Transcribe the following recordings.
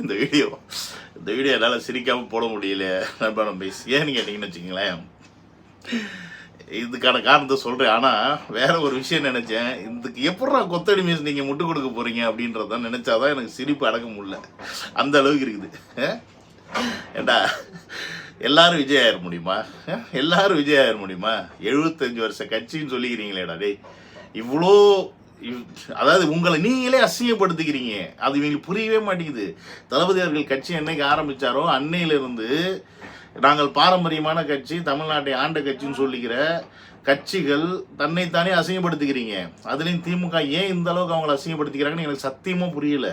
இந்த வீடியோ என்னால் சிரிக்காமல் போட முடியல நண்பன் பேசி. ஏன்னு கேட்டிங்கன்னு வச்சுங்களேன், இதுக்கான காரணத்தை சொல்கிறேன். ஆனால் வேற ஒரு விஷயம் நினச்சேன். இதுக்கு எப்படா கொத்தடி மீஸ் நீங்கள் முட்டு கொடுக்க போகிறீங்க அப்படின்றதான் நினச்சாதான் எனக்கு சிரிப்பு அடக்க முடியல. அந்த அளவுக்கு இருக்குது. ஏண்டா எல்லாரும் விஜய் ஆயிட முடியுமா? எல்லாரும் விஜய் ஆயிட முடியுமா? 75 வருஷ கட்சின்னு சொல்லிக்கிறீங்களேடா டேய். இவ்வளோ அதாவது உங்களை நீங்களே அசிங்கப்படுத்திக்கிறீங்க. அது இவங்களுக்கு புரியவே மாட்டேங்குது. தளபதி அவர்கள் கட்சி என்னைக்கு ஆரம்பித்தாரோ அன்னையிலிருந்து நாங்கள் பாரம்பரியமான கட்சி, தமிழ்நாட்டை ஆண்ட கட்சின்னு சொல்லிக்கிற கட்சிகள் தன்னைத்தானே அசிங்கப்படுத்திக்கிறீங்க. அதுலேயும் திமுக ஏன் இந்த அளவுக்கு அவங்களை அசிங்கப்படுத்திக்கிறாங்கன்னு எனக்கு சத்தியமாக புரியல.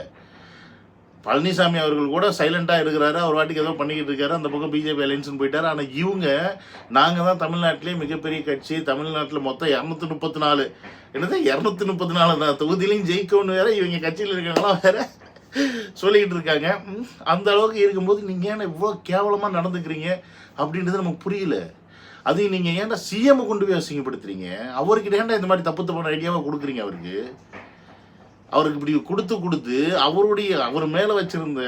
பழனிசாமி அவர்கள் கூட சைலண்டாக இருக்கிறாரு, அவர் வாட்டிக்கு ஏதோ பண்ணிக்கிட்டு இருக்காரு. அந்த பக்கம் பிஜேபி அலைன்ஸ்னு போயிட்டாரு. ஆனால் இவங்க நாங்கள் தான் தமிழ்நாட்டிலே மிகப்பெரிய கட்சி, தமிழ்நாட்டில் மொத்தம் 234 என்னது 234 தொகுதியிலையும் ஜெயிக்கணும்னு வேற இவங்க கட்சியில் இருக்கிறவங்களாம் வேற சொல்லிக்கிட்டு இருக்காங்க. அந்த அளவுக்கு இருக்கும்போது நீங்கள் ஏன்னா இவ்வளோ கேவலமாக நடந்துக்கிறீங்க அப்படின்றது நமக்கு புரியல. அதையும் நீங்கள் ஏன்டா சிஎம்மை கொண்டு போய் அசிங்கப்படுத்துறீங்க? அவர்கிட்ட ஏன்டா இந்த மாதிரி தப்பு தப்பான ஐடியாவை கொடுக்குறீங்க? அவருக்கு இப்படி கொடுத்து அவர் மேலே வச்சிருந்த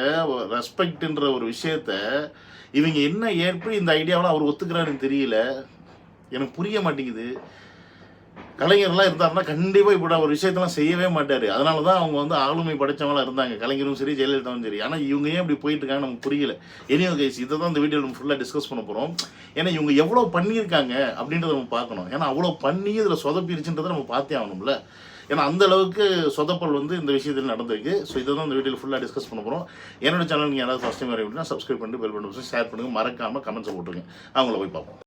ரெஸ்பெக்ட்ன்ற ஒரு விஷயத்த இவங்க என்ன எப்படி இந்த ஐடியாவில் அவர் ஒத்துக்கிறாருன்னு தெரியல. எனக்கு புரிய மாட்டேங்குது. கலைஞர்லாம் இருந்தாருன்னா கண்டிப்பாக இப்படி ஒரு விஷயத்தெல்லாம் செய்யவே மாட்டார். அதனால தான் அவங்க வந்து ஆளுமை படைச்சவங்களாம் இருந்தாங்க, கலைஞரும் சரி ஜெயலலிதாவும் சரி. ஆனால் இவங்க ஏன் இப்படி போயிட்டு இருக்காங்க நமக்கு புரியல. எனியோ கைஸ், இதை தான் இந்த வீடியோ நம்ம ஃபுல்லாக டிஸ்கஸ் பண்ண போகிறோம். ஏன்னா இவங்க எவ்வளோ பண்ணியிருக்காங்க அப்படின்றத நம்ம பார்க்கணும். ஏன்னா அவ்வளோ பண்ணி இதில் சொதப்பிருச்சுன்றதை நம்ம பார்த்தே ஆகணும்ல. ஏன்னா அந்த அளவுக்கு சொதப்பல் வந்து இந்த விஷயத்தில் நடந்திருக்கு. ஸோ இதை தான் இந்த வீடியோவில் ஃபுல்லாக டிஸ்கஸ் பண்ண போகிறோம். என்னோட சேனல் நீங்கள் யாராவது ஃபஸ்ட் டைம் வர அப்படின்னா சப்ஸ்கிரைப் பண்ணிட்டு பெல் பட்டன் ஷேர் பண்ணுங்கள், மறக்காமல் கமெண்ட்ஸை போட்டுருங்க. அவங்கள போய் பார்ப்போம்.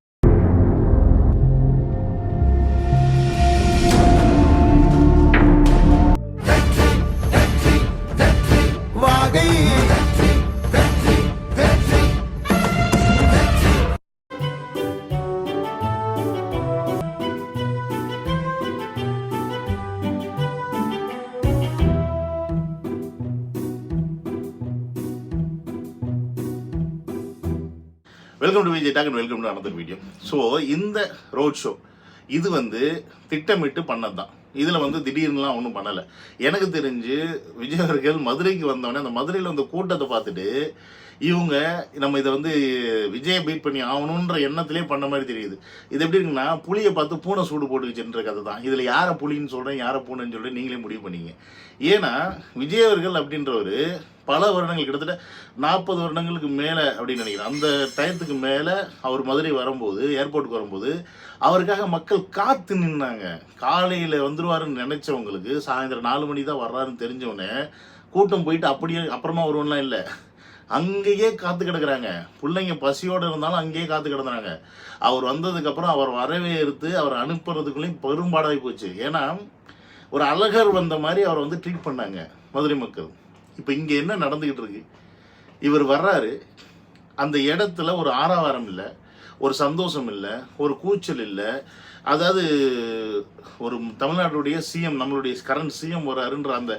Welcome to Vijay talk and welcome to another video. So இந்த ரோட் ஷோ இது வந்து திட்டமிட்டு பண்ணது தான். இதில் வந்து திடீர்னுலாம் ஒன்றும் பண்ணலை. எனக்கு தெரிஞ்சு விஜய் அவர்கள் மதுரைக்கு வந்தோடனே அந்த மதுரையில் அந்த கூட்டத்தை பார்த்துட்டு இவங்க நம்ம இதை வந்து விஜயை பீட் பண்ணி ஆகணுன்ற எண்ணத்திலே பண்ண மாதிரி தெரியுது. இது எப்படி இருக்குன்னா, புளியை பார்த்து பூனை சூடு போட்டுக்கிச்சுன்ற கதை தான். இதில் யாரை புளின்னு சொல்கிறேன், யாரை பூனைன்னு சொல்கிறேன் நீங்களே முடிவு பண்ணிங்க. ஏன்னா விஜய் அவர்கள் அப்படின்றவர் பல வருடங்கள், கிட்டத்தட்ட 40 வருடங்களுக்கு மேலே அப்படின்னு நினைக்கிறேன். அந்த டயத்துக்கு மேலே அவர் மதுரை வரும்போது, ஏர்போர்ட்டுக்கு வரும்போது அவருக்காக மக்கள் காத்து நின்னாங்க. காலையில் வந்துடுவாருன்னு நினைச்சவங்களுக்கு சாயந்தரம் 4 மணி தான் வர்றாருன்னு தெரிஞ்சவொடனே கூட்டம் போயிட்டு அப்படியே அப்புறமா வருவோம்லாம் இல்லை, அங்கேயே காத்து கிடக்குறாங்க. பிள்ளைங்க பசியோடு இருந்தாலும் அங்கேயே காத்து கிடந்தாங்க. அவர் வந்ததுக்கப்புறம் அவர் வரவேற்று அவர் அனுப்புறதுக்குள்ளேயும் பெரும்பாடாகி போச்சு. ஏன்னா ஒரு அழகர் வந்த மாதிரி அவரை வந்து ட்ரீட் பண்ணாங்க மதுரை மக்கள். இப்போ இங்கே என்ன நடந்துக்கிட்டு இருக்கு, இவர் வர்றாரு, அந்த இடத்துல ஒரு ஆரவாரம் இல்லை, ஒரு சந்தோஷம் இல்லை, ஒரு கூச்சல் இல்லை. அதாவது ஒரு தமிழ்நாட்டுடைய சிஎம், நம்மளுடைய கரண்ட் சிஎம் வர்றாருன்ற அந்த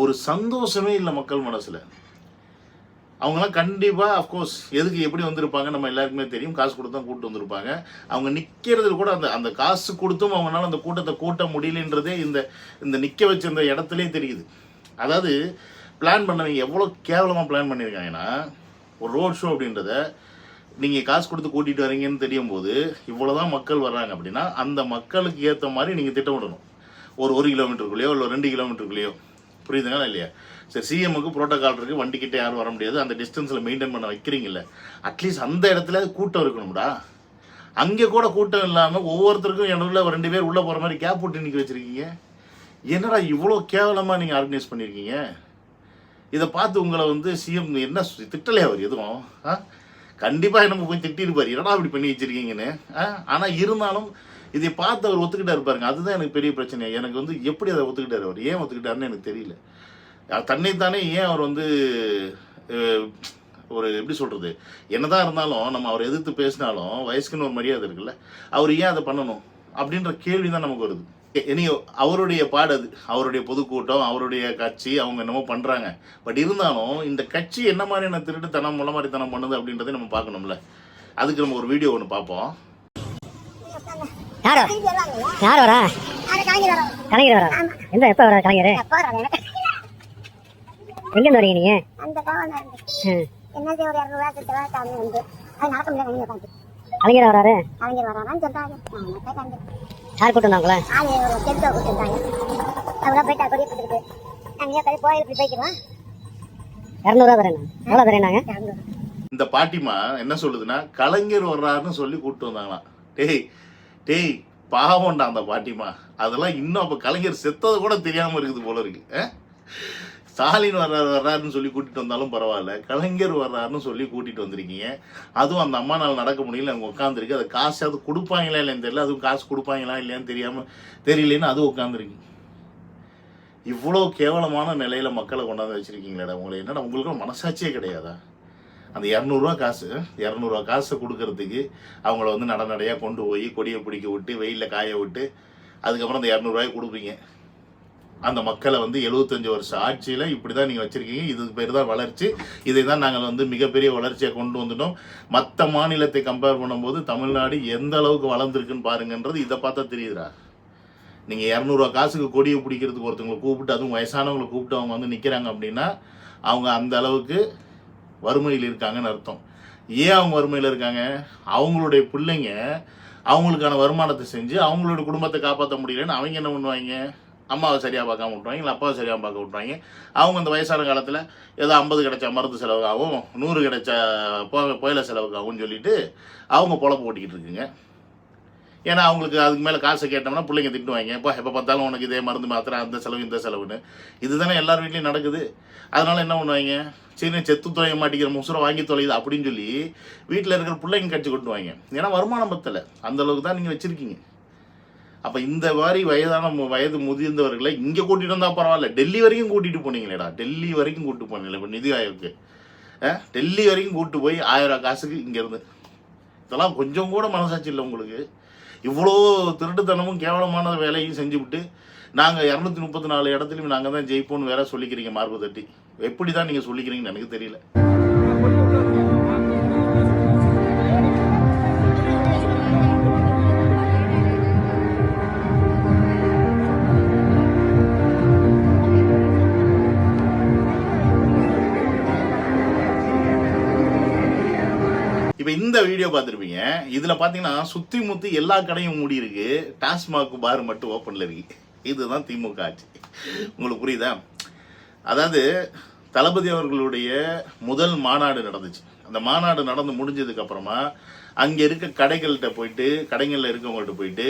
ஒரு சந்தோஷமே இல்லை மக்கள் மனசில். அவங்களாம் கண்டிப்பாக அஃப்கோர்ஸ் எதுக்கு எப்படி வந்திருப்பாங்க நம்ம எல்லாருக்குமே தெரியும். காசு கொடுத்து தான் கூப்பிட்டு வந்திருப்பாங்க. அவங்க நிற்கிறது கூட அந்த காசு கொடுத்தும் அவங்களால அந்த கூட்டத்தை கூட்ட முடியலன்றதே இந்த நிற்க வச்சிருந்த இடத்துலே தெரியுது. அதாவது பிளான் பண்ணவங்க எவ்வளோ கேவலமாக பிளான் பண்ணியிருக்காங்கன்னா, ஒரு ரோட் ஷோ அப்படின்றத நீங்கள் காசு கொடுத்து கூட்டிகிட்டு வரீங்கன்னு தெரியும் போது இவ்வளோதான் மக்கள் வர்றாங்க அப்படின்னா அந்த மக்களுக்கு ஏற்ற மாதிரி நீங்கள் திட்டமிடணும். ஒரு 1 கிலோமீட்டருக்குள்ளேயோ இல்லை 2 கிலோமீட்டருக்குள்ளேயோ, புரியுதுங்களா இல்லையா? சரி, சிஎம்முக்கு ப்ரோட்டோகால் இருக்குது, வண்டிக்கிட்ட யாரும் வர முடியாது, அந்த டிஸ்டன்ஸில் மெயின்டைன் பண்ண வைக்கிறீங்கல்ல, அட்லீஸ்ட் அந்த இடத்துல கூட்டம் இருக்கணும்டா. அங்கே கூட கூட்டம் இல்லாமல் ஒவ்வொருத்தருக்கும் என்னுள்ள 2 பேர் உள்ளே போகிற மாதிரி கேப் போட்டு நிற்க வச்சுருக்கீங்க. என்னடா இவ்வளோ கேவலமாக நீங்கள் ஆர்கனைஸ் பண்ணியிருக்கீங்க? இதை பார்த்து உங்களை வந்து சிஎம் என்ன திட்டலையா அவர் எதுவும்? கண்டிப்பாக நம்ம போய் திட்டிருப்பார், என்னடா அப்படி பண்ணி வச்சுருக்கீங்கன்னு. ஆனால் இருந்தாலும் இதை பார்த்து அவர் ஒத்துக்கிட்டா இருப்பாருங்க. அதுதான் எனக்கு பெரிய பிரச்சனை. எனக்கு வந்து எப்படி அதை ஒத்துக்கிட்டார், அவர் ஏன் ஒத்துக்கிட்டாருன்னு எனக்கு தெரியல. தன்னைத்தானே ஏன் அவர் வந்து ஒரு எப்படி சொல்கிறது, என்னதான் இருந்தாலும் நம்ம அவரை எதிர்த்து பேசினாலும் வயசுக்குன்னு ஒரு மரியாதை இருக்குல்ல, அவர் ஏன் அதை பண்ணணும் அப்படின்ற கேள்வி தான் நமக்கு வருது. இனி அவருடைய பாடு, அவருடைய பொதுக்கூட்டம், அவருடைய கட்சி, அவங்க என்னமோ பண்ணுறாங்க. பட் இருந்தாலும் இந்த கட்சி என்ன மாதிரியான திருட்டுத்தனம் முளமாரித்தனம் பண்ணுது அப்படின்றதை நம்ம பார்க்கணும்ல. அதுக்கு நம்ம ஒரு வீடியோ ஒன்று பார்ப்போம். யார் வரா? கலைஞர் வரா? எந்த எப்போ வரா கலைஞர்? எங்கேருந்து வரீங்க நீங்க? கலைஞர் வராரு? யார் கூட்டு வந்தாங்களா? $200 தரேன். எவ்வளோ தரேனாங்க? இந்த பாட்டிமா என்ன சொல்லுதுன்னா கலைஞர் வர்றாருன்னு சொல்லி கூப்பிட்டு வந்தாங்களாம். டேய் பாவம்டா அந்த பாட்டிமா. அதெல்லாம் இன்னும் அப்போ கலைஞர் செத்தது கூட தெரியாமல் இருக்குது போல இருக்கு. ஸ்டாலின் வர்றாருன்னு சொல்லி கூட்டிகிட்டு வந்தாலும் பரவாயில்ல, கலைஞர் வர்றாருன்னு சொல்லி கூட்டிகிட்டு வந்திருக்கீங்க. அதுவும் அந்த அம்மா நாள் நடக்க முடியல, அங்கே உட்காந்துருக்கு. அது காசாவது கொடுப்பாங்களா இல்லைன்னு தெரியல, அதுவும் காசு கொடுப்பாங்களா இல்லையான்னு தெரியலன்னு அது உட்காந்துருக்கு. இவ்வளோ கேவலமான நிலையில் மக்களை கொண்டாந்து வச்சுருக்கீங்களேடா. உங்களை என்னடா உங்களுக்கு மனசாட்சியே கிடையாதா? அந்த $200 காசை கொடுக்கறதுக்கு அவங்கள வந்து நடநடையாக கொண்டு போய் கொடியை பிடிக்க விட்டு வெயிலில் காய விட்டு அதுக்கப்புறம் அந்த $200 கொடுப்பீங்க. அந்த மக்களை வந்து 75 வருஷம் ஆட்சியில் இப்படி தான் நீங்கள் வச்சுருக்கீங்க. இதுக்கு பேர் தான் வளர்ச்சி. இதை தான் நாங்கள் வந்து மிகப்பெரிய வளர்ச்சியை கொண்டு வந்துட்டோம். மற்ற மாநிலத்தை கம்பேர் பண்ணும்போது தமிழ்நாடு எந்த அளவுக்கு வளர்ந்துருக்குன்னு பாருங்கன்றது இதை பார்த்தா தெரியுதுடா. நீங்கள் $200 காசுக்கு கொடியை பிடிக்கிறதுக்கு ஒருத்தவங்களை கூப்பிட்டு, அதுவும் வயசானவங்களை கூப்பிட்டு அவங்க வந்து நிற்கிறாங்க அப்படின்னா அவங்க அந்த அளவுக்கு வறுமையில் இருக்காங்கன்னு அர்த்தம். ஏன் அவங்க வறுமையில் இருக்காங்க? அவங்களுடைய பிள்ளைங்க அவங்களுக்கான வருமானத்தை செஞ்சு அவங்களுடைய குடும்பத்தை காப்பாற்ற முடியலன்னு அவங்க என்ன பண்ணுவாங்க? அம்மாவை சரியாக பார்க்காம விட்ருவாங்க, இல்லை அப்பாவை சரியாக பார்க்க விட்ருவாங்க. அவங்க அந்த வயசான காலத்தில் ஏதோ 50 கிடைச்சா மருந்து செலவுக்காகவும் 100 கிடைச்சா புயல செலவுக்காகவும் சொல்லிட்டு அவங்க பொழப்பு ஓட்டிக்கிட்டு இருக்குங்க. ஏன்னா அவங்களுக்கு அதுக்கு மேலே காசை கேட்டோம்னா பிள்ளைங்க திட்டுவாங்க. எப்போ பார்த்தாலும் உனக்கு இதே மருந்து மாத்திரை, அந்த செலவு இந்த செலவுன்னு. இதுதானே எல்லார் வீட்லையும் நடக்குது. அதனால என்ன பண்ணுவாங்க? சரி செத்து தொலைய மாட்டேங்கிற முசுரை வாங்கி தொலையுது அப்படின்னு சொல்லி வீட்டில் இருக்கிற பிள்ளைங்க கட்சி கொட்டுவாங்க. ஏன்னா வருமானம் பத்தலை, அந்த அளவுக்கு தான் நீங்கள் வச்சுருக்கீங்க. அப்போ இந்த மாதிரி வயது முதிர்ந்தவர்களை இங்கே கூட்டிகிட்டு வந்தால் பரவாயில்ல, டெல்லி வரைக்கும் கூட்டிகிட்டு போனீங்களேடா. டெல்லி வரைக்கும் கூப்பிட்டு போனீங்களே. இப்போ நிதி ஆயோக்கு டெல்லி வரைக்கும் கூப்பிட்டு போய் $1000 காசுக்கு இங்கேருந்து. இதெல்லாம் கொஞ்சம் கூட மனசாட்சி இல்லை உங்களுக்கு. இவ்வளோ திருட்டுத்தனமும் கேவலமான வேலையும் செஞ்சுவிட்டு நாங்கள் 234 இடத்துலையும் நாங்கள் தான் ஜெயிப்போம்னு வேற சொல்லிக்கிறீங்க மார்பு தட்டி. எப்படி தான் நீங்கள் சொல்லிக்கிறீங்கன்னு எனக்கு தெரியல. இப்போ இந்த வீடியோ பார்த்துருப்பீங்க. இதில் பார்த்தீங்கன்னா சுற்றி முற்றி எல்லா கடையும் மூடி இருக்கு, டாஸ்மாக் பார் மட்டும் ஓப்பனில் இருக்கு. இதுதான் திமுக ஆட்சி. உங்களுக்கு புரியுதா? அதாவது தளபதி அவர்களுடைய முதல் மாநாடு நடந்துச்சு. அந்த மாநாடு நடந்து முடிஞ்சதுக்கு அப்புறமா அங்கே இருக்க கடைகள்கிட்ட போயிட்டு, கடைகளில் இருக்கவங்கள்ட்ட போயிட்டு,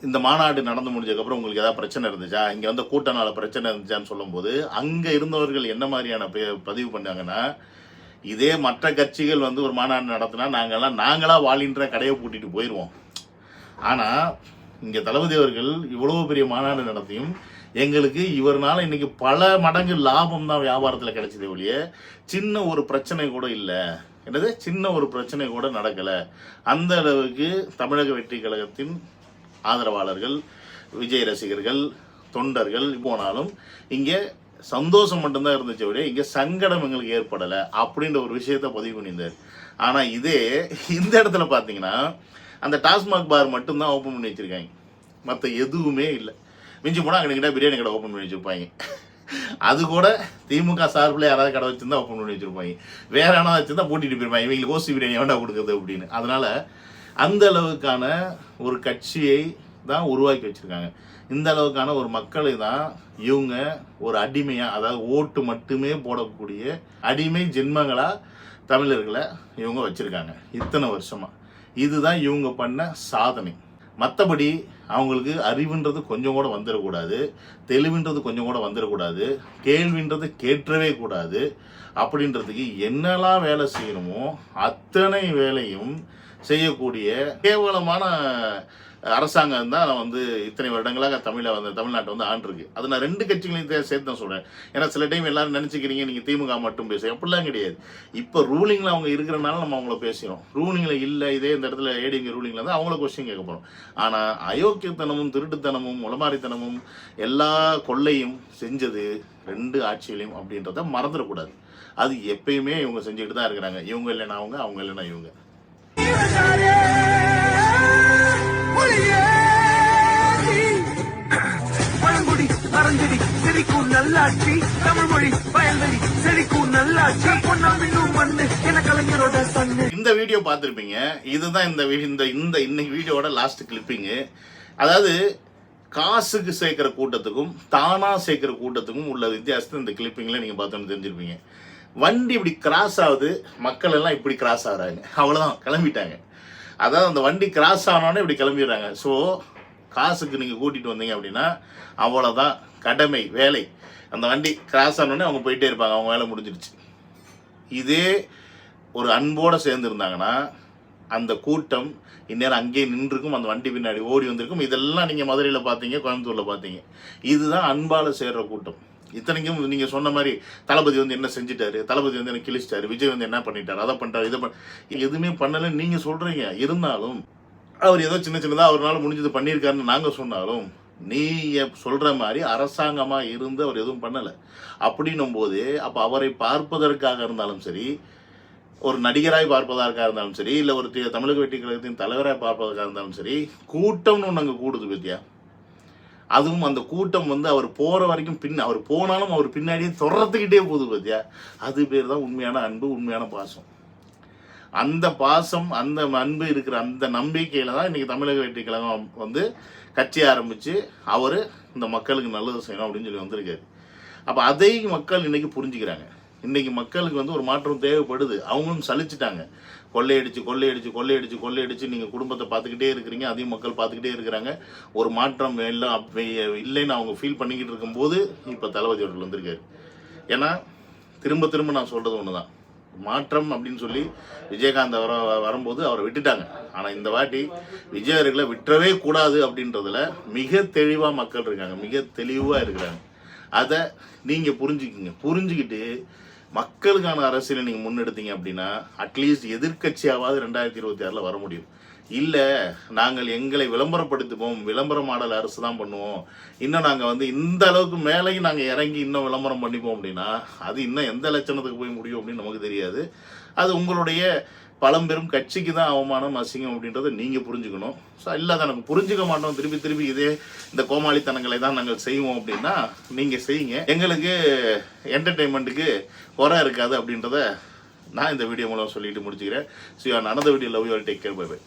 இந்த மாநாடு நடந்து முடிஞ்சதுக்கப்புறம் உங்களுக்கு ஏதாவது பிரச்சனை இருந்துச்சா, இங்கே வந்து கூட்டனால பிரச்சனை இருந்துச்சான்னு சொல்லும்போது அங்கே இருந்தவர்கள் என்ன மாதிரியான பதிவு பண்ணாங்கன்னா, இதே மற்ற கட்சிகள் வந்து ஒரு மாநாடு நடத்தினா நாங்களாக வாலின்ற கடையை பூட்டிட்டு போயிடுவோம். ஆனால் இங்கே தளபதி அவர்கள் இவ்வளோ பெரிய மாநாடு நடத்தியும் எங்களுக்கு இவர்னால இன்னைக்கு பல மடங்கு லாபம் தான் வியாபாரத்தில் கிடைச்சதே ஒழிய சின்ன ஒரு பிரச்சனை கூட இல்லை. என்னது, சின்ன ஒரு பிரச்சனை கூட நடக்கலை. அந்த அளவுக்கு தமிழக வெற்றி கழகத்தின் ஆதரவாளர்கள், விஜய் ரசிகர்கள், தொண்டர்கள் போனாலும் இங்கே சந்தோஷம் மட்டும்தான் இருந்துச்சு விட இங்கே சங்கடம் எங்களுக்கு ஏற்படலை அப்படின்ற ஒரு விஷயத்த பதிவு பண்ணியிருந்தார். ஆனால் இதே இந்த இடத்துல பார்த்தீங்கன்னா அந்த டாஸ்மாக் பார் மட்டும்தான் ஓப்பன் பண்ணி வச்சுருக்காங்க, மற்ற எதுவுமே இல்லை. மிஞ்சி போனால் அங்கே பிரியாணி கடை ஓப்பன் பண்ணி வச்சுருப்பாங்க. அது கூட திமுக சார்பில் யாராவது கடை வச்சுருந்தா ஓப்பன் பண்ணி வச்சுருப்பாங்க. வேற யாராவது வச்சுருந்தா பூட்டிட்டு போயிருப்பாங்க, இவங்களுக்கு ஓசி பிரியாணி வேண்டாம் கொடுக்குறது அப்படின்னு. அதனால் அந்த அளவுக்கான ஒரு கட்சியை தான் உருவாக்கி வச்சுருக்காங்க. இந்த அளவுக்கான ஒரு மக்களை தான் இவங்க ஒரு அடிமையாக, அதாவது ஓட்டு மட்டுமே போடக்கூடிய அடிமை ஜென்மங்களாக தமிழர்களை இவங்க வச்சுருக்காங்க இத்தனை வருஷமாக. இதுதான் இவங்க பண்ண சாதனை. மற்றபடி அவங்களுக்கு அறிவுன்றது கொஞ்சம் கூட வந்துடக்கூடாது, தெளிவுன்றது கொஞ்சம் கூட வந்துடக்கூடாது, கேள்வின்றது கேட்கவே கூடாது. அப்படின்றதுக்கு என்னெல்லாம் வேலை செய்யணுமோ அத்தனை வேலையும் செய்யக்கூடிய கேவலமான அரசாங்கம் தான் வந்து இத்தனை வருடங்களாக தமிழ்நாட்டை வந்து ஆண்டிருக்கு. அது நான் 2 கட்சிகளையும் சேர்த்து தான் சொல்கிறேன். ஏன்னா சில டைம் எல்லாரும் நினச்சிக்கிறீங்க நீங்கள் திமுக மட்டும் பேசுகிறேன், அப்படிலாம் கிடையாது. இப்போ ரூலிங்கில் அவங்க இருக்கிறனால நம்ம அவங்கள பேசுகிறோம். ரூலிங்கில் இல்லை, இதே இந்த இடத்துல ஏடிஎம்கே ரூலிங்கில் தான் அவங்கள கொஸ்டின் கேட்க போகிறோம். ஆனால் அயோக்கியத்தனமும் திருட்டுத்தனமும் உளமாரித்தனமும் எல்லா கொள்ளையும் செஞ்சது 2 ஆட்சியிலையும் அப்படின்றத மறந்துடக்கூடாது. அது எப்பயுமே இவங்க செஞ்சுக்கிட்டு தான் இருக்கிறாங்க. இவங்க இல்லைன்னா அவங்க இல்லைன்னா இவங்க. பழங்குடி மறந்தடி செழிக்கும் நல்லாட்சி தமிழ் மொழி பயன்வழி செழிக்கும் நல்லாட்சி பொன்னாமின்னும் மண்ணு என கலைஞரோட சன்னு. இந்த வீடியோ பார்த்துருப்பீங்க. இதுதான் இன்னைக்கு வீடியோட லாஸ்ட் கிளிப்பிங்கு. அதாவது காசுக்கு சேர்க்கிற கூட்டத்துக்கும் தானா சேர்க்கிற கூட்டத்துக்கும் உள்ள வித்தியாசத்தை இந்த கிளிப்பிங்ல நீங்க பார்த்தோன்னு தெரிஞ்சிருப்பீங்க. வண்டி இப்படி கிராஸ் ஆகுது, மக்கள் எல்லாம் இப்படி கிராஸ் ஆகுறாங்க, அவ்வளவுதான் கிளம்பிட்டாங்க. அதாவது அந்த வண்டி கிராஸ் ஆனோடனே இப்படி கிளம்பிடுறாங்க. ஸோ காசுக்கு நீங்கள் கூட்டிகிட்டு வந்தீங்க அப்படின்னா அவ்வளோதான், கடமை வேலை. அந்த வண்டி கிராஸ் ஆனோடனே அவங்க போயிட்டே இருப்பாங்க, அவங்க வேலை முடிஞ்சிருச்சு. இதே ஒரு அன்போடு சேர்ந்துருந்தாங்கன்னா அந்த கூட்டம் இந்நேரம் அங்கேயே நின்றுக்கும், அந்த வண்டி பின்னாடி ஓடி வந்திருக்கும். இதெல்லாம் நீங்கள் மதுரையில் பார்த்தீங்க, கோயம்புத்தூரில் பார்த்தீங்க. இதுதான் அன்பால் சேர்கிற கூட்டம். இத்தனைக்கும் நீங்கள் சொன்ன மாதிரி தளபதி வந்து என்ன செஞ்சுட்டாரு, தளபதி வந்து என்ன கிழிச்சிட்டாரு, விஜய் வந்து என்ன பண்ணிட்டாரு, அதை பண்ணிட்டாரு, இதை எதுவுமே பண்ணலைன்னு நீங்கள் சொல்கிறீங்க. இருந்தாலும் அவர் ஏதோ சின்ன சின்னதாக அவரால் முடிஞ்சது பண்ணியிருக்காருன்னு நாங்கள் சொன்னாலும் நீங்கள் சொல்கிற மாதிரி அரசாங்கமாக இருந்து அவர் எதுவும் பண்ணலை. அப்படின்னும் போது அப்போ அவரை பார்ப்பதற்காக இருந்தாலும் சரி, ஒரு நடிகராய் பார்ப்பதற்காக இருந்தாலும் சரி, இல்லை ஒரு தமிழக வெற்றி கழகத்தின் தலைவராக பார்ப்பதற்காக இருந்தாலும் சரி, கூட்டம்னு ஒன்று அங்கே கூடுது பத்தியா. அதுவும் அந்த கூட்டம் வந்து அவர் போகிற வரைக்கும் அவர் போனாலும் அவர் பின்னாடியே தொடர்த்துக்கிட்டே போகுது பத்தியா. அது பேர் தான் உண்மையான அன்பு, உண்மையான பாசம். அந்த பாசம், அந்த அன்பு இருக்கிற அந்த நம்பிக்கையில் தான் இன்றைக்கி தமிழக வெற்றி கழகம் வந்து கட்சி ஆரம்பித்து அவர் இந்த மக்களுக்கு நல்லது செய்யணும் அப்படின்னு சொல்லி வந்திருக்காரு. அப்போ அதை மக்கள் இன்றைக்கி புரிஞ்சுக்கிறாங்க. இன்றைக்கி மக்களுக்கு வந்து ஒரு மாற்றம் தேவைப்படுது. அவங்களும் சலிச்சுட்டாங்க. கொள்ளையடிச்சு நீங்கள் குடும்பத்தை பார்த்துக்கிட்டே இருக்கிறீங்க, அதையும் மக்கள் பார்த்துக்கிட்டே இருக்கிறாங்க. ஒரு மாற்றம் இல்லைன்னு அவங்க ஃபீல் பண்ணிக்கிட்டு இருக்கும்போது இப்போ தளபதி அவர்கள் வந்திருக்காரு. ஏன்னா திரும்ப நான் சொல்கிறது ஒன்று தான், மாற்றம் அப்படின்னு சொல்லி விஜயகாந்த் வரும்போது அவரை விட்டுட்டாங்க. ஆனால் இந்த வாட்டி விஜயர்களை விட்டுறவே கூடாது அப்படின்றதுல மிக தெளிவாக மக்கள் இருக்காங்க, மிக தெளிவாக இருக்கிறாங்க. அதை நீங்கள் புரிஞ்சுக்கிட்டு மக்களுக்கான அரசியலை நீங்கள் முன்னெடுத்தீங்க அப்படின்னா அட்லீஸ்ட் எதிர்கட்சியாவது 2026 வர முடியும். இல்லை நாங்கள் எங்களை விளம்பரப்படுத்திப்போம், விளம்பர மாடல் அரசு தான் பண்ணுவோம், இன்னும் நாங்கள் வந்து இந்த அளவுக்கு மேலேயும் நாங்கள் இறங்கி இன்னும் விளம்பரம் பண்ணிப்போம் அப்படின்னா அது இன்னும் எந்த லட்சணத்துக்கு போய் முடியும் அப்படின்னு நமக்கு தெரியாது. அது உங்களுடைய பழம்பெரும் கட்சிக்கு தான் அவமானம், அசிங்கம் அப்படின்றத நீங்கள் புரிஞ்சுக்கணும். ஸோ இல்லாத நாங்கள் புரிஞ்சுக்க மாட்டோம், திருப்பி இதே இந்த கோமாளித்தனங்களை தான் நாங்கள் செய்வோம் அப்படின்னா நீங்கள் செய்யுங்க. எங்களுக்கு என்டர்டெயின்மெண்ட்டுக்கு குறை இருக்காது அப்படின்றத நான் இந்த வீடியோ மூலம் சொல்லிட்டு முடிச்சுக்கிறேன். So another video, love you all, take care, bye bye.